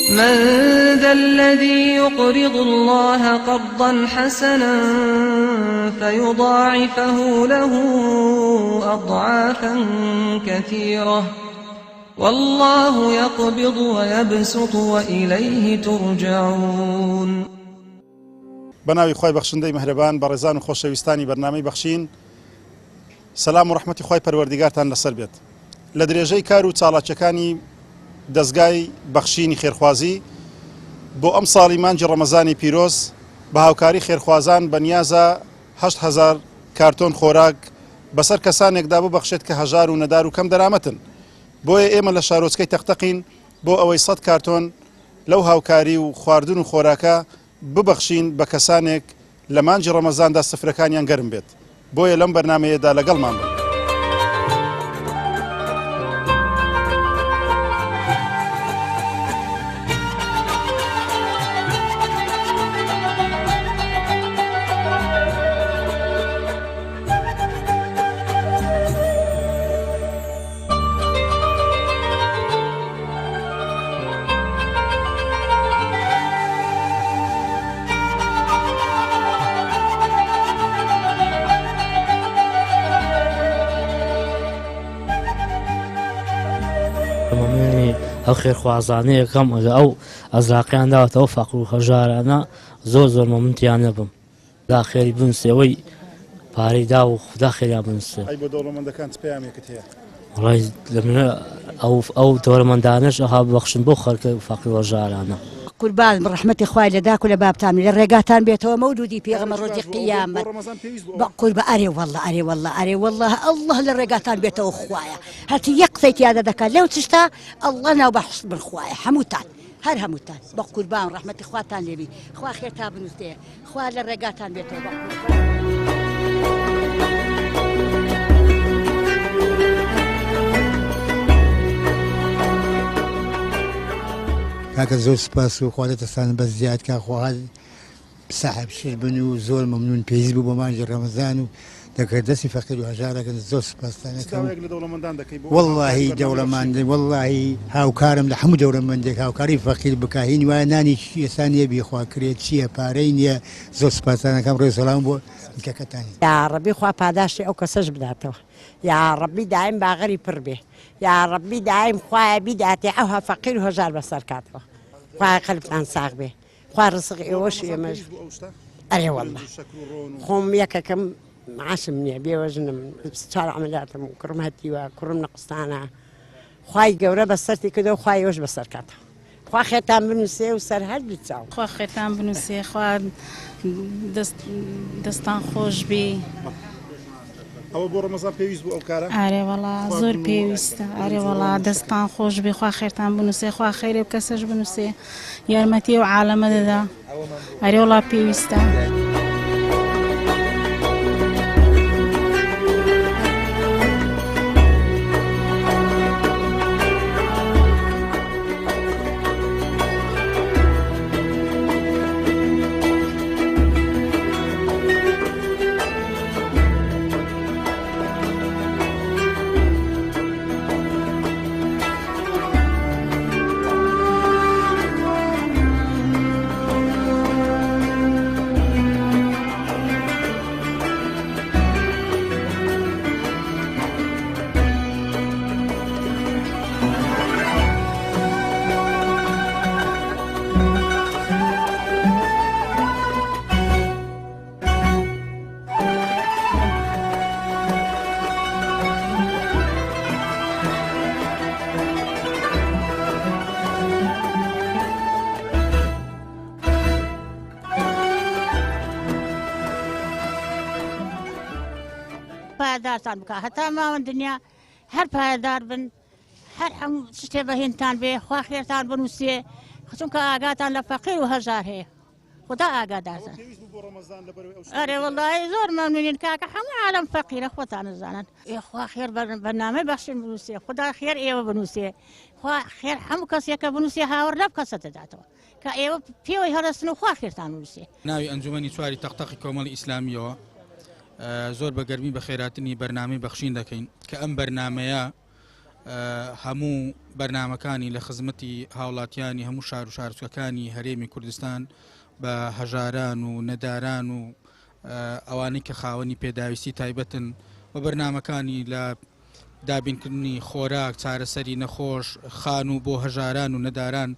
من ذا الذي يقرض الله قرضا حسنا فيضاعفه له أضعافا كثيرة والله يقبض ويبسط وإليه ترجعون. بناوی خوای بەخشندەی مهرەبان بەڕێزان و خۆشەویستانی بەرنامەی بەخشین، سەلام و ڕەحمەتی خوای پەروەردیگارتان لەسەر بێت. لە درێژەی کار و چاڵاکیەکانی دەستگای بەخشینی خێرخوازی بۆ ئەم ساڵی مانگی ڕەمەزانی پیرۆز بە هاوکاری خێرخوازان بەنیازە 8,000 کارتۆن خۆراک بەسەر کەسانێکدا ببەخشێت کە هەژار و نەدار و کەم دەرامەتن. بۆیە ئێمە لە شارۆچکەی تەختەقین بۆ ئەوەی 100 کارتۆن لەو هاوکاری و خواردن و خۆراکە ببەخشین بە کەسانێک لە مانگی ڕەمەزاندا سفرەکانیان گەرم بێت. بۆیە لەم بەرنامەیەدا لەگەڵمان بن. ئەو خێرخوازانەیە کەم ئەو ئەزراقیان داوەتەوە فەقر و هەژارانە زۆر زۆر مەمنونتیان نەبم. دا خێری بنووسێەوەی پارەی دا و خدا خێریان بنووسێ. بۆ دەوڵەمەندەکان چ پەیامێکت هەیە؟ وەڵای ئەو دەوڵەمەندانەش ئەها ببەخشن بۆ خەڵکە فەقر و هەژارانە. قوربان ڕەحمەتی خوای لە داک و لە بابتان لە ڕێگاتان بێتەوە مەولودی پێغەمبەر ڕۆژی قیامەت. قوربان ئەرێ وەڵڵا ئەرێ وەڵڵا ئەرێ وەڵڵا ئەڵڵاه لە ڕێگاتان بێتەوە خوایە. هەتی یەک قسەی تیادە دەکات لەو تشتا ئەڵڵا ناو بەحس بن خوایە هەمووتان هەر هەمووتان بە قوربان ڕەحمەتی خواتان لێبی خوا خێرتا بنووسێ خوا لە ڕێگاتان بێتەوە بە کاکە زۆر سپاس و خوا دەتەستانە بە زیاد کا خوا ساحب شش بن و زۆر مەمنون پێویست بوو بۆ مانگی ڕەمەزان و دەکرد دەستی فەقیر و هەژارەکەن زۆر سپاسدانەکەم. وەڵڵاهی دەوڵەمەندی وەڵڵاهی هاوکارم لە هەموو دەوڵەمەندێک هاوکاری فەقیر بکاهین وایە نانی ئێستا نییە بیخواکرێت چییە پارەی نییە. زۆر سپاسدانەکەم ڕێ سەڵام بۆ کەکەتانی. یا ڕەبی خوا پاداشتی ئەو کەسەش بداتەوە. یا ڕەبی دایم باغەری پڕ بێ. یا ڕەبی دایم خوایە بیداتێ ئەوها فەقیر و هەژار بەسەر کاتەوە. خوای قەلبتان ساغ بێ. خوا ڕزق ئێوەش ئێمەش. ئەرێ وەڵڵا خۆم یەکەکەم معاشم نییە بێوەژنم 4 عەمەلیاتم و کوڕم هەتیوە کوڕم نەقستانە. خوای گەورە بەسەرتی کردەوە خوای ئێوەش بەسەر کاتەوە. خوا خێرتان بنووسێ و سەرهەر بچاو. خوا خێرتان بنووسێ خوا دەستان خۆش بێ. ئەوە بۆ ڕەمەزان پێویست بوو ئەو کارە؟ ئارێ وەڵا زۆر پێویستە. ئارێ وەڵا دەستان خۆش بێ خوا خێرتان بنووسێ خوا خێرێ و کەسەش بنووسێ یارمەتی و عالەمە دەدا. ئارێ وەڵا پێویستە. پایدارتان بکە هەتا ماوەن دنیا هەر پایدار بن هەر هەموو شتێ بەهێنتان بێ خوا خێرتان بنووسێ چونکە ئاگاتان لە فەقیر و هەژار هەیە خدا ئاگادارتان. ئەرێ وەڵڵاهی زۆر مەمنونین کاکە هەموو عالەم فەقیرە خۆتان نەزانن. خوا خێر بەرنامەی بەخشین بنووسێ خدا خێر ئێوە بنووسێ خوا خێر هەموو کەسێکە بنووسێ هاوڕ لەم کەسە دەداتەوە کە ئێوە پێوەی هەڵەستن و خوا خێرتان بنووسێ. ناوی ئەنجومەنی چواری تەختەقی کۆمەڵی ئیسلامیەوە زۆر بە گەرمی بە خێراتنی بەرنامەی بەخشین دەکەین کە ئەم بەرنامەیە هەموو بەرنامەکانی لە خزمەتی هاوڵاتیانی هەموو شار و شارچووەکانی هەرێمی کوردستان بە هەژاران و نەداران و ئەوانەی کە خاوەنی پێداویستی تایبەتن و بەرنامەکانی لە دابینکردنی خۆراک چارەسەری نەخۆش خان و بۆ هەژاران و نەداران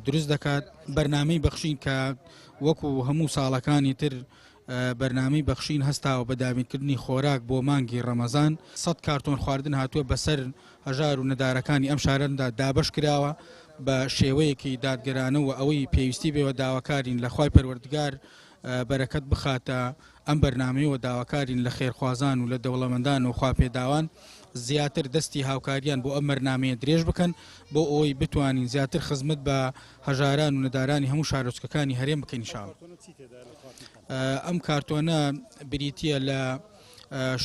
دروست دەکات. بەرنامەی بەخشین کە وەکو هەموو ساڵەکانی تر بەرنامەی بەخشین هەستاوە بە دابینکردنی خۆراک بۆ مانگی ڕەمەزان 100 کارتۆن خواردن هاتووە بەسەر هەژار و نەدارەکانی ئەم شارەدا دابەش کراوە بە شێوەیەکی دادگەرانە و ئەوەی پێویستی بێەوە داواکارین لە خوای پەروەردگار بەرەکەت بخاتە ئەم بەرنامەیەوە داواکارین لە خێرخوازان و لە دەوڵەمەندان و خواپێداوان زیاتر دەستی هاوکاریان بۆ ئەم بەرنامەیە درێژ بکەن بۆ ئەوەی بتوانین زیاتر خزمەت بە هەژاران و نەدارانی هەموو شارۆچکەکانی هەرێم بکەین ئینشاڵڵا. ئەم کارتۆنە بریتیە لە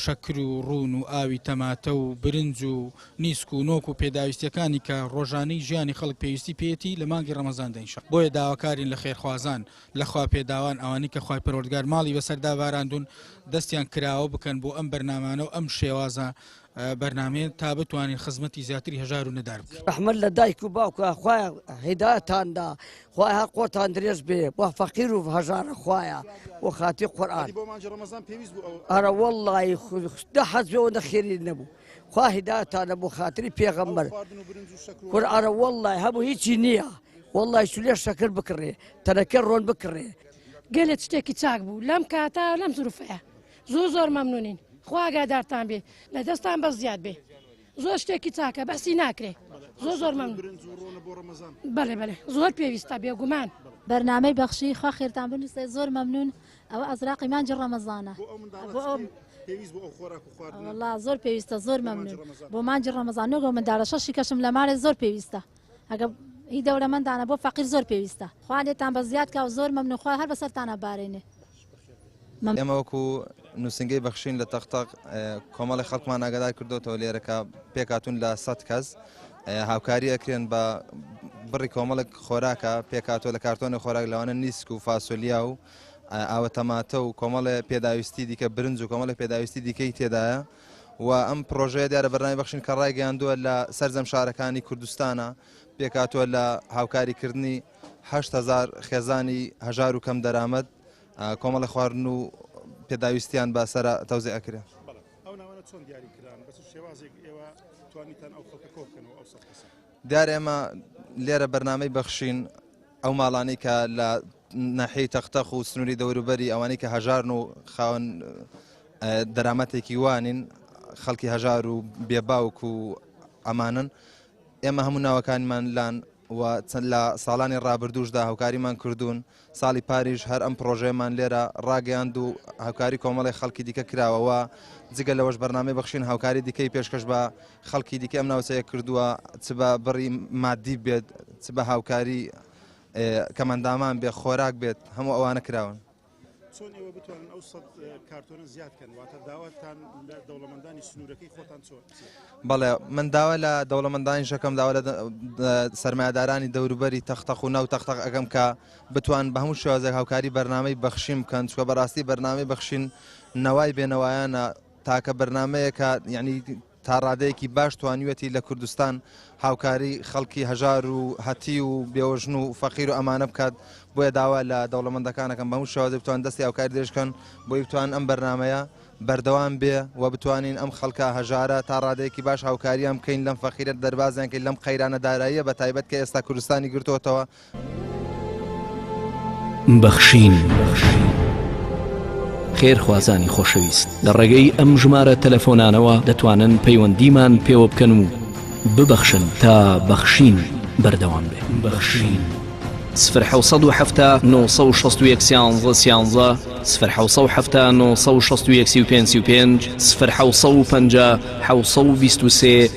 شەکر و ڕون و ئاوی تەماتە و برنج و نیسک و نۆک و پێداویستیەکانی کە ڕۆژانەی ژیانی خەڵک پێویستی پێێتی لە مانگی ڕەمەزاندا ئینشاڵڵا. بۆیە داواکارین لە خێرخوازان لە خواپێداوان ئەوانەی کە خوای پەروەردگار ماڵی بەسەردا باراندون دەستیان کراوە بکەن بۆ ئەم بەرنامانە و ئەم شێوازە بەرنامەیە تا بتوانین خزمەتی زیاتری هەژار و نەدار بکەین. ڕەحمەت لە دایک و باوکە خوای هیدایەتاندا خوای هەقۆتان درێژ بێ بۆ فەقیر و هەژارە خوایە بۆ خاتی قورئان. ئەرە وەڵڵی حەز بێەوە نەخێری نەبوو خوا هیدایەتانە بۆ خاتری پێغەمبەر قورئانە وەڵڵی هەموو هیچی نییە وەڵڵی سولێ شەکر بکڕێ تەنەکە ڕۆن بکڕێ. گەلێت شتێکی چاک بوو لەم کاتە لەم زروفەیە زۆر مەمنونین خوا ئاگادارتان بێ لە دەستان بەس زیاد بێ زۆر شتێکی چاکە بەسی ناکرێ زۆر مەمنون. بەڵێ زۆر پێویستە بێگومان. بەرنامەی بەخشی خوا خێرتان بنووسێ زۆر مەمنون ئەوە ئەزراقی مانجی ڕەمەزانە والله زۆر پێویستە زۆر مەمنون بۆ مانجی ڕەمەزان نۆگە منداڵە شەشی کەشم لە مارێ زۆر پێویستە ئەگە هی دەوڵەمەندانە بۆ فەقیر زۆر پێویستە خوا لێتان بە زیاد کا و زۆر مەمنون خوا هەر بەسەرتانە بارێنێ. ئێمە وەکو نووسنگەی بەخشین لە تەختەق کۆمەڵی خەڵکمان ئاگادار کردوتەوە لێرەکە پێکاتون لە 100 کەس هاوکاری ئەکرێن بە بڕی کۆمەڵک خۆراکە پێکاتۆ لە کارتۆنی خۆراک لەوانە نیسک و فاسۆلیا و ئاوە تەماتە و کۆمەڵی پێداویستی دیکە برنج و کۆمەڵی پێداویستی دیکەی تێدایە و ئەم پرۆژەیە دیارە بەرنامەی بەخشین کە ڕایگەیاندووە لە سەرجەم شارەکانی کوردستانە پێکاتۆ لە هاوکاریکردنی 8,000 خێزانی هەژار و کەم دەرامەت کۆمەڵی خواردن و پێداویستیان بەسەر تەوزێ ئەکرێ. دیارە ئێمە لێرە بەرنامەی بەخشین ئەو ماڵانەی کە لە ناحیەی تەختەق و سنووری دەوروبەری ئەوانەی کە هەژارن و خاوەن دەرامەتێکی وانین خەڵکی هەژار و بێباوک و ئەمانن ئێمە هەموو ناوەکانمان لان و لە ساڵانی ڕابردووشدا هاوکاریمان کردوون ساڵی پاریش هەر ئەم پرۆژەیەمان لێرە ڕاگەیاند و هاوکاری کۆمەڵی خەڵکی دیکە کراوەوە جگە لەوەش بەرنامەی بەخشین هاوکاری دیکەی پێشکەش بە خەڵکی دیکە ئەم ناوچەیە کردووە چ بە بڕی مادی بێت چ بە هاوکاری کەمەندامان بێت خۆراک بێت هەموو ئەوانە کراون. چۆن ئێوە بتوانن ئەو 100 کارتۆنە زیادکەن واتە داواتان لە دەوڵەمەندانی سنوورەکەی خۆتان چۆن؟ بەڵێ من داوا لە دەوڵەمەندانی شەکەم داوا لە سەرمایه‌دارانی دەوروبەری تەختەق و ناو تەختەق ئەگەم کە بتوان بە هەموو شێوازێک هاوکاری بەرنامەی بەخشین بکەن چکە بەڕاستی بەرنامەی بەخشین نەوای بێنەوایانە تاکە بەرنمەیەکە یعنی تا ڕادەیەکی باش توانیوەتی لە کوردستان هاوکاری خەڵکی هەژار و هەتی و بێوەژن و فەقیر و ئەمانە بکات بۆیە داوا لە دەوڵەمەندەکانەکەم بە هەموو شێوازێک بتوان دەستی هاوکاری درێژکەن بۆی بتوان ئەم بەرنمەیە بەردەوام بێ و بتوانین ئەم خەڵکە هەژارە تا ڕادەیەکی باش هاوکاریان بکەین لەم فەقیرە دەربازیان کەین لەم قەیرانە داراییە بە تایبەت کە ئێستا کوردستانی گرتووەتەوە. بەخشین خێرخوازانی خۆشەویست لە ڕێگەی ئەم ژمارە تەلەفۆنانەوە دەتوانن پەیوەندیمان پێوە بکەن و ببەخشن تا بەخشین بەردەوام بێ. بەخشین 0 961 13 0 965 0 723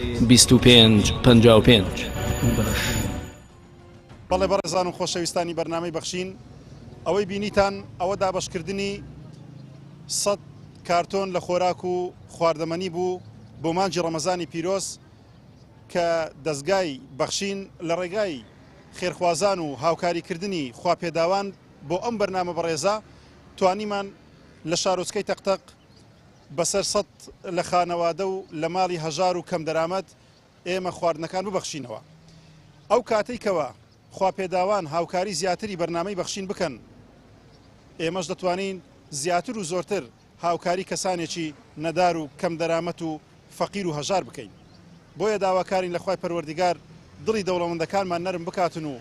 بەڵێ بەڕێزان و خۆشەویستانی بەرنامەی بەخشین ئەوەی بینیتان ئەوە دابەشکردنی 100 کارتۆن لە خۆراک و خواردەمەنی بوو بۆ مانجی ڕەمەزانی پیرۆز کە دەستگای بەخشین لە ڕێگای خێرخوازان و هاوکاریکردنی خواپێداوان بۆ ئەم بەرنامە بەڕێزە توانیمان لە شارۆچکەی تەختەق بەسەر 100 لە خانەوادە و لە ماڵی هەژار و کەم دەرامەت ئێمە خواردنەکان ببەخشینەوە. ئەو کاتێکەوە خواپێداوان هاوکاری زیاتری بەرنامەی بەخشین بکەن، ئێمەش دەتوانین زیاتر و زۆرتر هاوکاری کەسانێکی نەدار و کەم دەرامەت و فەقیر و هەژار بکەین. بۆیە داواکارین لە خوای پەروەردیگار دڵی دەوڵەمەندەکانمان نەرم بکاتن و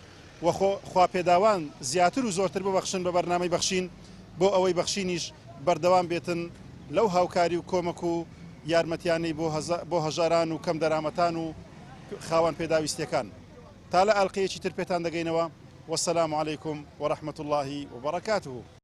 خواپێداوان زیاتر و زۆرتر ببەخشن بە بەرنامەی بەخشین بۆ ئەوەی بەخشینیش بەردەوام بێتن لەو هاوکاری و کۆمەک و یارمەتیانەی بۆ هەژاران و کەم دەرامەتان و خاوەن پێداویستیەکان. تا لە ئەڵقەیەکی تر پێتان دەگەینەوە. وەسەلام عەلەیکم وەڕەحمەتوڵڵاهی وبەڕەکاتوه.